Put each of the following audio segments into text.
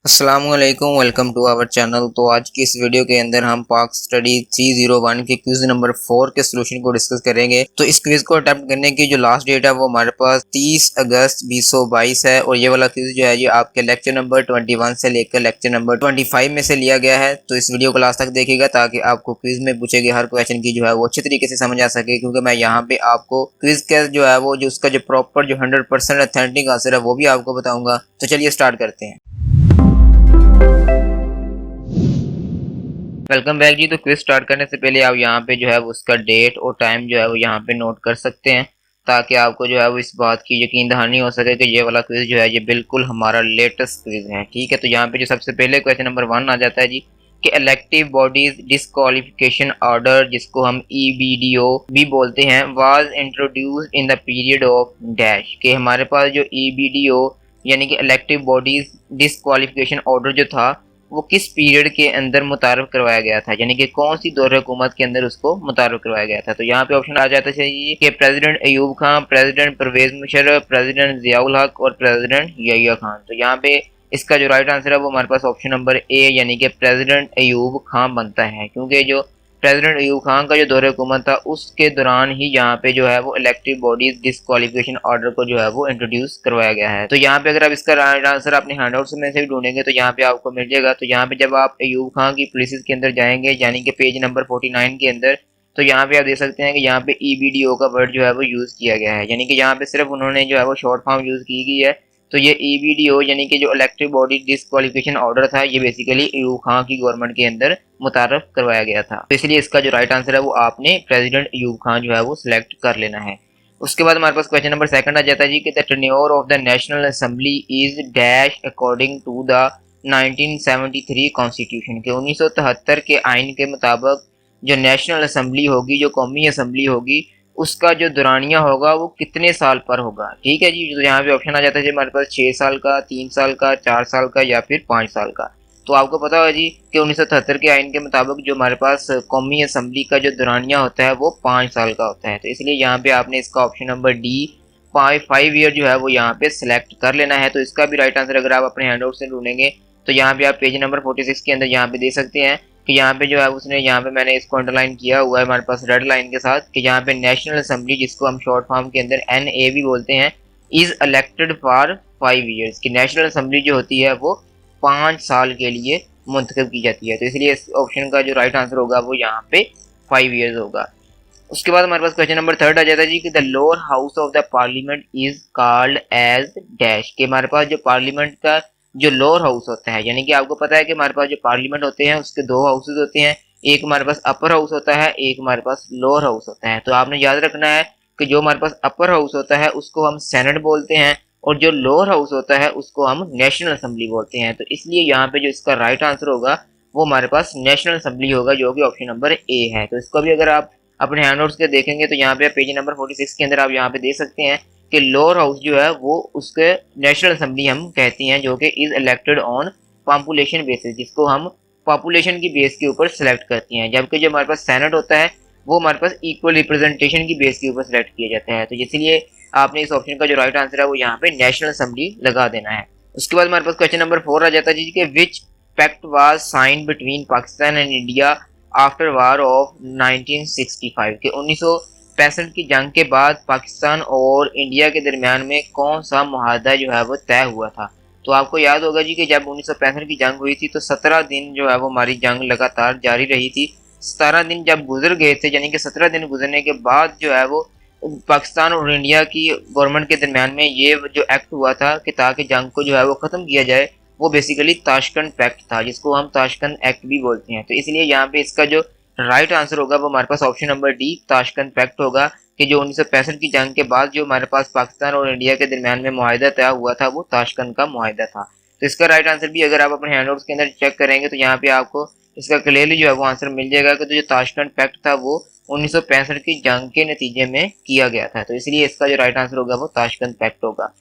अस्सलामुअलैकुम, welcome to our channel. तो आज की इस वीडियो के अंदर हम पाक स्टडी 301 के क्विज नंबर 4 के सोल्यूशन को डिस्कस करेंगे। तो इस क्विज को अटेम्प्ट करने की जो लास्ट डेट है वो हमारे पास 30 अगस्त 2022 है और ये वाला क्विज जो है ये आपके लेक्चर नंबर 21 से लेकर लेक्चर नंबर 25 में से लिया गया है। तो इस वीडियो को लास्ट तक देखिएगा ताकि आपको क्विज में पूछे गए हर क्वेश्चन की जो है वो अच्छी तरीके से समझ आ सके, क्योंकि मैं यहाँ पे आपको क्विज का जो है वो जो उसका जो प्रॉपर जो 100% ऑथेंटिक आंसर है वो भी आपको बताऊंगा। तो चलिए स्टार्ट करते हैं। वेलकम बैक जी। तो क्विज स्टार्ट करने से पहले आप यहाँ पे जो है उसका डेट और टाइम जो है वो यहाँ पे नोट कर सकते हैं, ताकि आपको जो है वो इस बात की यकीन दहानी हो सके कि ये वाला क्विज जो है ये बिल्कुल हमारा लेटेस्ट क्विज है। ठीक है, तो यहाँ पे जो सबसे पहले क्वेश्चन नंबर 1 आ जाता है जी कि इलेक्टिव बॉडीज डिस्क्वालिफिकेशन ऑर्डर, जिसको हम EBDO भी बोलते हैं, was introduced in the period of dash. कि हमारे पास जो EBDO यानी कि इलेक्टिव बॉडीज डिस्क्वालिफिकेशन ऑर्डर जो था वो किस पीरियड के अंदर मुतारफ करवाया गया था, यानी कि कौन सी दौर हुकूमत के अंदर उसको मुतारफ करवाया गया था। तो यहाँ पे ऑप्शन आ जाता है कि president Ayub Khan, president Pervez Musharraf, president Ziaul Haq और प्रेसिडेंट यहिया खान। तो यहाँ पे इसका जो राइट आंसर है वो हमारे पास ऑप्शन नंबर ए यानी कि प्रेसिडेंट अयूब खान बनता है, क्योंकि जो प्रेसिडेंट अयूब खान का जो दौर हुकूमत था उसके दौरान ही यहाँ पे जो है वो इलेक्टिव बॉडीज डिस्क्वालिफिकेशन ऑर्डर को जो है वो इंट्रोड्यूस करवाया गया है। तो यहाँ पे अगर आप इसका राइट आंसर अपने हैंडआउट में से भी ढूंढेंगे तो यहाँ पे आपको मिल जाएगा। तो यहाँ पे जब आप अयूब खान की पॉलिसीज के अंदर जाएंगे यानी कि पेज नंबर 49 के अंदर, तो यहाँ पे आप देख सकते हैं कि यहाँ पे EBDO का वर्ड जो है वो यूज किया गया है, यानी कि यहाँ पे सिर्फ उन्होंने जो है वो शॉर्ट फॉर्म यूज की गई है। तो ये EBDO यानी कि जो इलेक्टिव बॉडी डिस्क्वालिफिकेशन ऑर्डर था ये बेसिकली अयूब खान की गवर्नमेंट के अंदर मुतारफ करवाया गया था। तो इसलिए इसका जो राइट आंसर है वो आपने प्रेसिडेंट अयूब खान जो है वो सिलेक्ट कर लेना है। उसके बाद हमारे पास क्वेश्चन नंबर 2 आ जाता है जी कि the tenure of the national assembly is dash according to the 1973 constitution. के 1973 के आइन के मुताबिक जो नेशनल असेंबली होगी, जो कौमी असेंबली होगी, उसका जो दुरानिया होगा वो कितने साल पर होगा। ठीक है जी, तो यहाँ पे ऑप्शन आ जाता है हमारे पास 6 साल का, 3 साल का, 4 साल का या फिर 5 साल का। तो आपको पता होगा जी कि 1973 के आइन के मुताबिक जो हमारे पास कौमी असेंबली का जो दुरानिया होता है वो 5 साल का होता है। तो इसलिए यहाँ पे आपने इसका ऑप्शन नंबर डी 5 ईयर जो है वो यहाँ पे सिलेक्ट कर लेना है। तो इसका भी राइट आंसर अगर आप अपने हैंडआउट से ढूंढेंगे तो यहाँ पे आप पेज नंबर 46 के अंदर यहाँ पे दे सकते हैं कि यहाँ पे जो है उसने यहाँ पे मैंने इसको अंडरलाइन किया हुआ है हमारे पास रेड लाइन के साथ कि यहाँ पे नेशनल असेंबली, जिसको हम शॉर्ट फॉर्म के अंदर NA भी बोलते हैं, इज इलेक्टेड फॉर 5 ईयर्स। की नेशनल असेंबली जो होती है वो 5 साल के लिए मुंतखब की जाती है। तो इसलिए इस ऑप्शन का जो राइट आंसर होगा वो यहाँ पे 5 ईयर्स होगा। उसके बाद हमारे पास क्वेश्चन नंबर 3 आ जाता है जी कि the lower house of the parliament is called as dash. के हमारे पास जो पार्लियामेंट का जो लोअर हाउस होता है, यानी कि आपको पता है कि हमारे पास जो पार्लियामेंट होते हैं उसके 2 हाउसेज होते हैं, एक हमारे पास अपर हाउस होता है, एक हमारे पास लोअर हाउस होता है। तो आपने याद रखना है कि जो हमारे पास अपर हाउस होता है उसको हम सेनेट बोलते हैं और जो लोअर हाउस होता है उसको हम नेशनल असेंबली बोलते हैं। तो इसलिए यहाँ पे जो इसका राइट आंसर होगा वो हमारे पास नेशनल असेंबली होगा, जो कि ऑप्शन नंबर ए है। तो इसको भी अगर आप अपने हैंडआउट्स के देखेंगे तो यहाँ पे पेज नंबर 46 के अंदर आप यहाँ पे देख सकते हैं कि लोअर हाउस जो है वो उसके नेशनल असेंबली हम कहते हैं, जो कि is elected on population basis, जिसको हम पॉपुलेशन की बेस के ऊपर सेलेक्ट करते हैं। जबकि जो हमारे पास सेनेट होता है वो हमारे पास इक्वल रिप्रेजेंटेशन की बेस के ऊपर सेलेक्ट किया जाता है। तो इसलिए आपने इस ऑप्शन का जो राइट आंसर है वो यहाँ पे नेशनल असेंबली लगा देना है। उसके बाद हमारे पास क्वेश्चन नंबर 4 आ जाता है जी कि which pact was signed between Pakistan and India after war of 1965। के 1965 की जंग के बाद पाकिस्तान और इंडिया के दरमियान में कौन सा मुआहदा जो है वो तय हुआ था। तो आपको याद होगा जी कि जब 1965 की जंग हुई थी तो 17 दिन जो है वो हमारी जंग लगातार जारी रही थी। 17 दिन जब गुजर गए थे, यानी कि 17 दिन गुजरने के बाद जो है वो पाकिस्तान और इंडिया की गवर्नमेंट के दरमियान में ये जो एक्ट हुआ था कि ताकि जंग को जो है वो ख़त्म किया जाए, वो बेसिकली ताशकंद पैक्ट था, जिसको हम ताशकंद एक्ट भी बोलते हैं। तो इसलिए यहाँ पे इसका जो राइट आंसर होगा वो हमारे पास option number D Tashkent pact होगा, कि जो 1965 की जंग के बाद जो हमारे पास पाकिस्तान और इंडिया के दरमियान में मुआहिदा तय हुआ था वो ताशकंद का मुआहिदा था। तो इसका राइट आंसर भी अगर आप अपने हैंडआउट्स के अंदर चेक करेंगे तो यहाँ पे आपको इसका क्लियरली जो है वो आंसर मिल जाएगा कि जो ताशकंद पैक्ट था वो 1965 की जंग के नतीजे में किया गया था। तो इसलिए इसका जो राइट आंसर होगा वो ताशकंद पैक्ट होगा।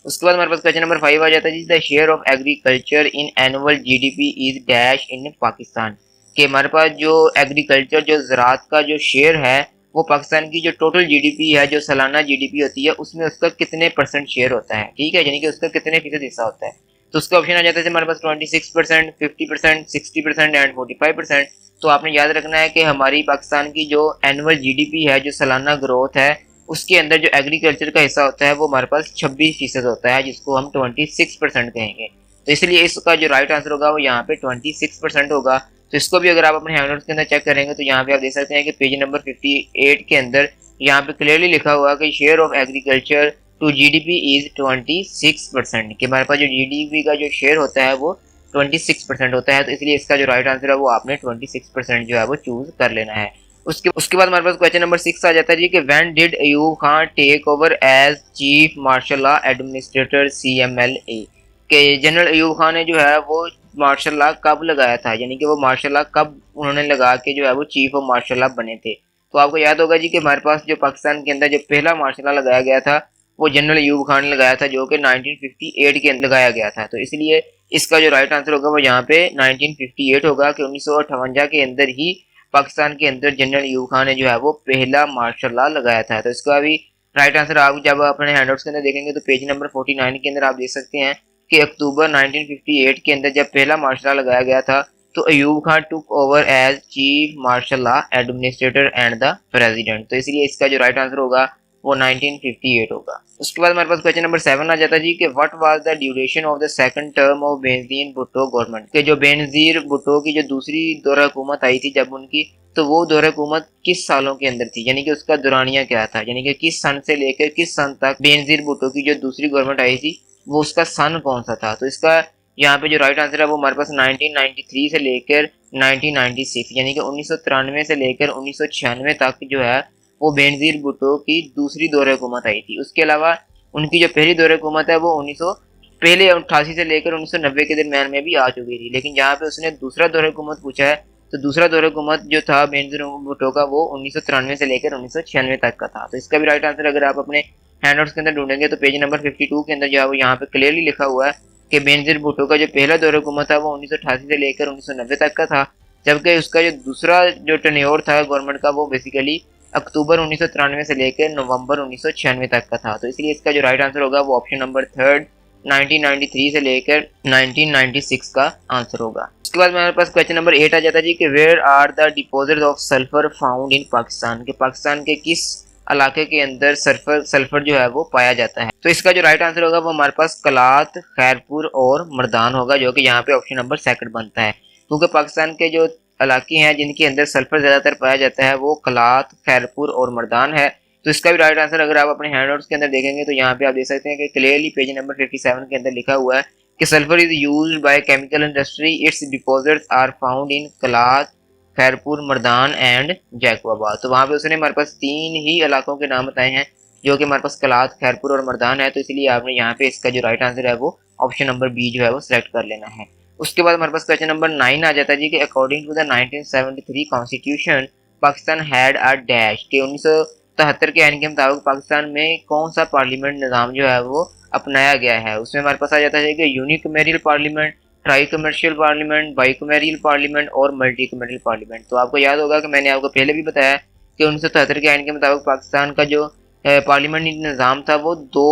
उसके बाद हमारे पास क्वेश्चन नंबर 5 आ जाता है जी the share of agriculture in annual GDP is dash in Pakistan. कि हमारे पास जो एग्रीकल्चर जो ज़राअत का जो शेयर है वो पाकिस्तान की जो टोटल GDP है, जो सालाना GDP होती है, उसमें उसका कितने % शेयर होता है। ठीक है, यानी कि उसका कितने फीसद हिस्सा होता है। तो उसका ऑप्शन आ जाता है हमारे पास 26%, 50%, 60% एंड 45%। तो आपने याद रखना है कि हमारी पाकिस्तान की जो एनुअल जीडीपी है, जो सालाना ग्रोथ है, उसके अंदर जो एग्रीकल्चर का हिस्सा होता है वो हमारे पास 26% होता है, जिसको हम 26% कहेंगे। तो इसलिए इसका जो राइट आंसर होगा वो यहाँ पे 26% होगा। तो इसको भी अगर आप अपने हैंडआउट्स के अंदर चेक करेंगे तो यहाँ पे आप देख सकते हैं कि पेज नंबर 58 के अंदर यहाँ पे क्लियरली लिखा हुआ कि share of agriculture to GDP is 26%, कि हमारे पास जो जीडीपी का जो शेयर होता है वो 26% होता है। तो इसलिए इसका जो राइट आंसर है वो आपने 26% जो है वो चूज कर लेना है। उसके बाद हमारे पास क्वेश्चन नंबर 6 आ जाता है जी कि when did Ayub Khan take over as chief martial law administrator CMLA, के जनरल अयूब खान ने जो है वो मार्शल लॉ कब लगाया था, यानी कि वो मार्शल लॉ कब उन्होंने लगा के जो है वो चीफ ऑफ मार्शल लॉ बने थे। तो आपको याद होगा जी कि हमारे पास जो पाकिस्तान के अंदर जो पहला मार्शल लॉ लगाया गया था वो जनरल अयूब खान ने लगाया था, जो कि 1958 के अंदर लगाया गया था। तो इसलिए इसका जो राइट आंसर होगा वो यहाँ पे 1958 होगा, कि 1958 के अंदर ही पाकिस्तान के अंदर जनरल अयूब खान ने जो है वो पहला मार्शल लॉ लगाया था। तो इसका भी राइट आंसर आप जब अपने हैंडआउट्स के अंदर देखेंगे तो पेज नंबर 49 के अंदर आप देख सकते हैं कि अक्टूबर 1958 के अंदर जब पहला मार्शल लॉ लगाया गया था तो Ayub Khan took over as chief martial law administrator and the president. तो इसलिए इसका जो राइट आंसर होगा वो 1958 होगा। उसके बाद हमारे पास क्वेश्चन नंबर 7 आ जाता है जी कि what was the duration of the second term of Benazir Bhutto government, के जो बेनजीर भुट्टो की जो दूसरी दौरा हुकूमत आई थी जब उनकी, तो वो दौरा हुकूमत किस सालों के अंदर थी, यानी कि उसका दौरानिया क्या था, यानी कि किस सन से लेकर किस सन तक बेनजीर भुट्टो की जो दूसरी गवर्नमेंट आई थी वो उसका सन कौन सा था। तो इसका यहाँ पे जो राइट आंसर है वो हमारे पास 1993 से लेकर 1996, यानी कि 1993 से लेकर 1996 तक जो है वो बेनजीर भुट्टो की दूसरी दौरे हुकूमत आई थी। उसके अलावा उनकी जो पहली दौरे हुकूमत है वो पहले 88 से लेकर 1990 के दरमियान में भी आ चुकी थी, लेकिन यहाँ पे उसने दूसरा दौरे हुकूमत पूछा है, तो दूसरा दौरे हुकूमत जो था बेनजीर भुट्टो का वो 1993 से लेकर 1996 तक का था। तो इसका भी राइट आंसर अगर आप अपने हैंडआउट्स के अंदर ढूंढेंगे तो पेज नंबर 52 के अंदर जो है वो यहाँ पे क्लियरली लिखा हुआ है कि बेनजीर भुट्टो का जो पहला दौरा हुकूमत था वो 1988 से लेकर 1990 तक का था, जबकि उसका जो दूसरा जो टेन्योर था गवर्नमेंट का वो बेसिकली अक्टूबर 1993 से लेकर नवंबर 1996 तक का था। तो इसलिए इसका जो राइट आंसर होगा वो ऑप्शन नंबर 3 1993 से लेकर 1996 का आंसर होगा। उसके बाद हमारे पास क्वेश्चन नंबर 8 आ जाता है जी कि where are the deposits of sulphur found in Pakistan, के पाकिस्तान के किस इलाके के अंदर सल्फर जो है वो पाया जाता है। तो इसका जो राइट आंसर होगा वो हमारे पास कलात, खैरपुर और मर्दान होगा, जो कि यहाँ पे ऑप्शन नंबर 2 बनता है, क्योंकि पाकिस्तान के जो इलाके हैं जिनके अंदर सल्फर ज़्यादातर पाया जाता है वो कलात, खैरपुर और मर्दान है। तो इसका भी राइट आंसर अगर आप अपने हैंडआउट्स के अंदर देखेंगे तो यहाँ पे आप देख सकते हैं कि क्लियरली पेज नंबर 57 के अंदर लिखा हुआ है कि sulphur is used by chemical industry, its deposits are found in Kalat, Khairpur, Mardan and Jacobabad. तो वहाँ पे उसने हमारे पास 3 ही इलाकों के नाम बताए हैं, जो कि हमारे पास कलात, खैरपुर और मर्दान है। तो इसलिए आपने यहाँ पे इसका जो राइट आंसर है वो ऑप्शन नंबर बी जो है वो सिलेक्ट कर लेना है। उसके बाद हमारे पास क्वेश्चन नंबर 9 आ जाता है जी कि according to the 1973 constitution Pakistan had a dash, के 1973 के आइन के मुताबिक पाकिस्तान में कौन सा पार्लियामेंट निज़ाम जो है वो अपनाया गया है। उसमें हमारे पास आ जाता है कि unicameral parliament, tricameral parliament, bicameral parliament और मल्टी कमर्शियल पार्लियामेंट। तो आपको याद होगा कि मैंने आपको पहले भी बताया कि 1973 के आइन के मुताबिक पाकिस्तान का जो पार्लियामेंटी निज़ाम था वो दो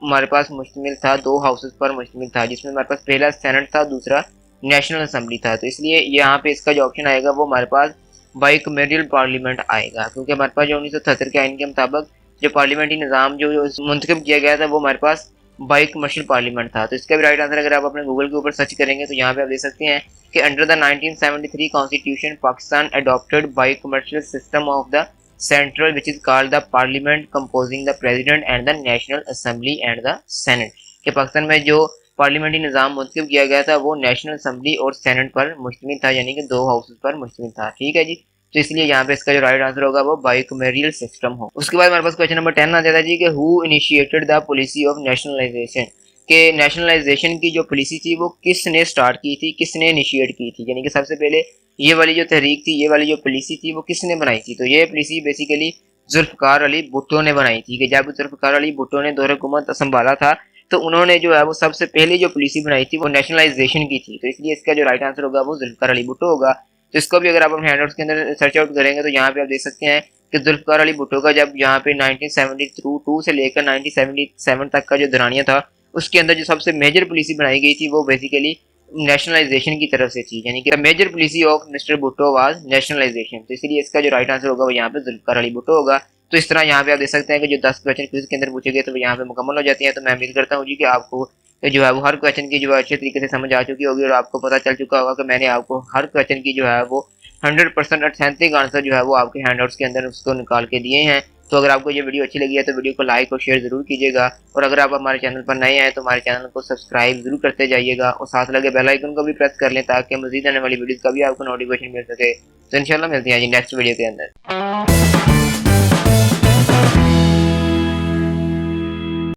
हमारे पास मुश्तमिल था, 2 हाउसेस पर मुश्तमिल था, जिसमें हमारे पास पहला सेनेट था, दूसरा नेशनल असेंबली था। तो इसलिए यहाँ पे इसका जो ऑप्शन आएगा वो हमारे पास बाइकमेरियल पार्लियामेंट आएगा, क्योंकि हमारे पास जो 1973 के आइन के मुताबिक जो पार्लियामेंटी निज़ाम जो मुंतखब किया गया था वो हमारे पास बाई कमर्शियल पार्लियामेंट था। तो इसका भी राइट आंसर अगर आप अपने गूगल के ऊपर सर्च करेंगे तो यहाँ पे आप देख सकते हैं कि under the 1973 constitution Pakistan adopted by commercial system of the central which is called the parliament composing the president and the national assembly and the senate, के पाकिस्तान में जो पार्लियामेंटी निज़ाम मुंतखब किया गया था वो नेशनल असेंबली और सेनेट पर मुश्तमिल था, यानी कि 2 हाउसेस पर मुश्तमिल था। ठीक है जी, तो इसलिए यहाँ पे इसका जो राइट आंसर होगा वो बाइकमेरियल सिस्टम हो। उसके बाद हमारे पास क्वेश्चन नंबर 10 आ जाता है जी कि who initiated the policy of nationalisation, के नेशनलाइजेशन की जो पॉलिसी थी वो किसने स्टार्ट की थी, किसने इनिशिएट की थी, यानी कि सबसे पहले ये वाली जो तहरीक थी, ये वाली जो पॉलिसी थी वो किसने बनाई थी। तो ये पॉलिसी बेसिकली जुल्फ़िकार अली भुट्टो ने बनाई थी, कि जब जुल्फ़िकार अली भुट्टो ने दौर हुकूमत संभाला था तो उन्होंने जो है वो सबसे पहले जो पॉलिसी बनाई थी वो नेशनलाइजेशन की थी। तो इसलिए इसका जो राइट आंसर होगा वो जुल्फ़िकार अली भुट्टो होगा। तो इसको भी अगर आप अपने हैंडआउट्स के अंदर सर्च आउट करेंगे तो यहाँ पे आप देख सकते हैं कि जुल्फ़िकार अली भुट्टो का जब यहाँ पे 1972 से लेकर 1977 तक का जो दौरानिया था उसके अंदर जो सबसे मेजर पॉलिसी बनाई गई थी वो बेसिकली नेशनलाइजेशन की तरफ से थी, यानी कि major policy of mister Bhutto was nationalisation. तो इसलिए इसका जो राइट आंसर होगा वो यहाँ पे जुल्फिकार अली भुट्टो होगा। तो इस तरह यहाँ पे आप देख सकते हैं कि जो 10 क्वेश्चन क्विज के अंदर पूछे गए तो वो यहाँ पे मुकम्मल हो जाती हैं। तो मैं उम्मीद करता हूँ जी कि आपको जो है वो हर क्वेश्चन की जो है अच्छे तरीके से समझ आ चुकी होगी और आपको पता चल चुका होगा कि मैंने आपको हर क्वेश्चन की जो है वो 100% ऑथेंटिक आंसर जो है वो आपके हैंडआउट्स के अंदर उसको निकाल के दिए हैं। तो अगर आपको ये वीडियो अच्छी लगी है तो वीडियो को लाइक और शेयर जरूर कीजिएगा, और अगर आप हमारे चैनल पर नए हैं तो हमारे चैनल को सब्सक्राइब जरूर करते जाइएगा और साथ लगे बेल आइकन को भी प्रेस कर लें ताकि मजीद आने वाली वीडियो का भी आपको नोटिफिकेशन मिल सके। तो इंशाल्लाह मिलते हैं जी नेक्स्ट वीडियो के अंदर।